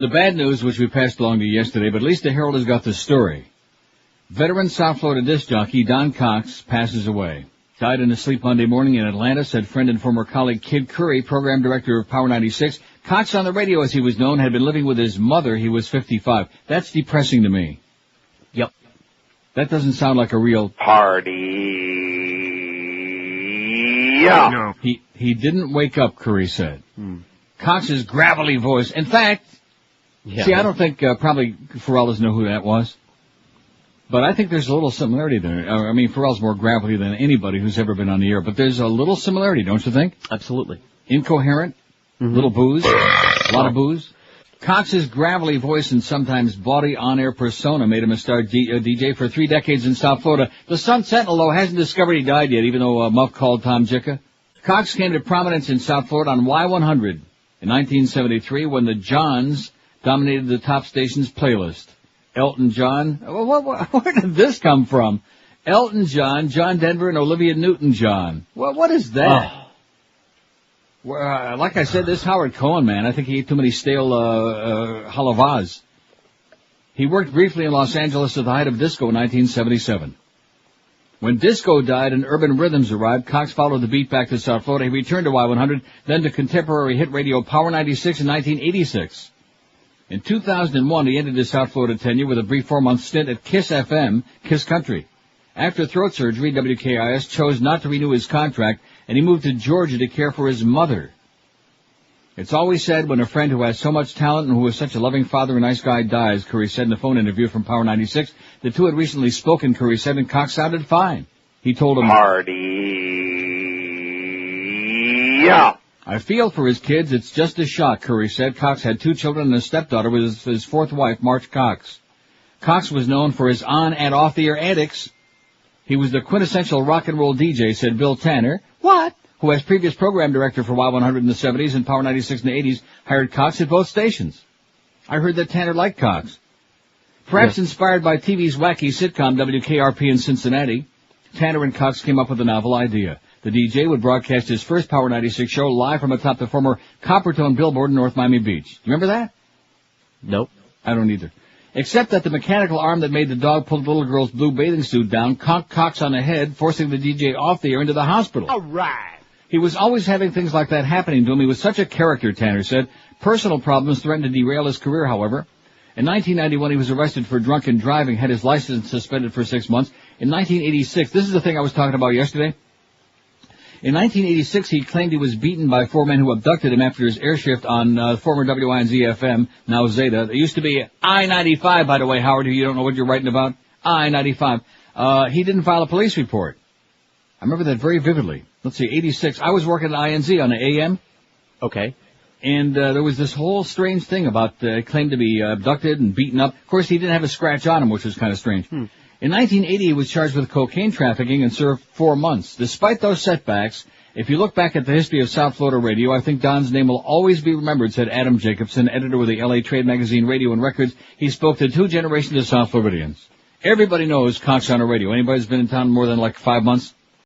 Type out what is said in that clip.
The bad news, which we passed along to you yesterday, but at least the Herald has got the story. Veteran South Florida disc jockey Don Cox passes away. Died in his sleep Monday morning in Atlanta, said friend and former colleague Kid Curry, program director of Power 96. Cox on the radio, as he was known, had been living with his mother. He was 55. That's depressing to me. Yep. That doesn't sound like a real party. Yeah. No. He didn't wake up, Curry said. Cox's gravelly voice. In fact, see, I don't think probably Pharrell doesn't know who that was. But I think there's a little similarity there. I mean, Pharrell's more gravelly than anybody who's ever been on the air, but there's a little similarity, don't you think? Absolutely. Incoherent, little booze, a lot of booze. Cox's gravelly voice and sometimes bawdy on-air persona made him a star DJ for 3 decades in South Florida. The Sun Sentinel, though, hasn't discovered he died yet, even though Muff called Tom Jicka. Cox came to prominence in South Florida on Y100 in 1973 when the Johns dominated the top station's playlist. Elton John. Where did this come from? Elton John, John Denver, and Olivia Newton-John. What is that? Like I said, this Howard Cohen man, I think he ate too many stale halavas. He worked briefly in Los Angeles at the height of disco in 1977. When disco died and urban rhythms arrived, Cox followed the beat back to South Florida. He returned to Y100, then to contemporary hit radio Power 96 in 1986. In 2001, he ended his South Florida tenure with a brief 4-month stint at KISS FM, KISS Country. After throat surgery, WKIS chose not to renew his contract, and he moved to Georgia to care for his mother. It's always said when a friend who has so much talent and who is such a loving father and nice guy dies, Curry said in a phone interview from Power 96. The two had recently spoken, Curry said, and Cox sounded fine. He told him, party. Yeah. I feel for his kids. It's just a shock, Curry said. Cox had 2 children and a stepdaughter with his 4th wife, March Cox. Cox was known for his on- and off-the-air antics. He was the quintessential rock and roll DJ, said Bill Tanner. What? Who, as previous program director for Y100 in the 70s and Power 96 in the 80s, hired Cox at both stations. I heard that Tanner liked Cox. Perhaps inspired by TV's wacky sitcom WKRP in Cincinnati, Tanner and Cox came up with a novel idea. The DJ would broadcast his first Power 96 show live from atop the former Coppertone billboard in North Miami Beach. You remember that? Nope. I don't either. Except that the mechanical arm that made the dog pull the little girl's blue bathing suit down conked Cox on the head, forcing the DJ off the air into the hospital. All right. He was always having things like that happening to him. He was such a character, Tanner said. Personal problems threatened to derail his career, however. In 1991, he was arrested for drunken driving, had his license suspended for 6 months. In 1986, this is the thing I was talking about yesterday. In 1986, he claimed he was beaten by 4 men who abducted him after his air shift on former WHYI FM, now Zeta. It used to be I-95, by the way, Howard, you don't know what you're writing about. I-95. He didn't file a police report. I remember that very vividly. Let's see, 86. I was working at INZ on the AM. Okay. And there was this whole strange thing about claimed to be abducted and beaten up. Of course, he didn't have a scratch on him, which was kind of strange. In 1980, he was charged with cocaine trafficking and served 4 months. Despite those setbacks, if you look back at the history of South Florida radio, I think Don's name will always be remembered, said Adam Jacobson, editor with the LA Trade magazine Radio and Records. He spoke to 2 generations of South Floridians. Everybody knows Cox on the radio. Anybody who's been in town more than like 5 months?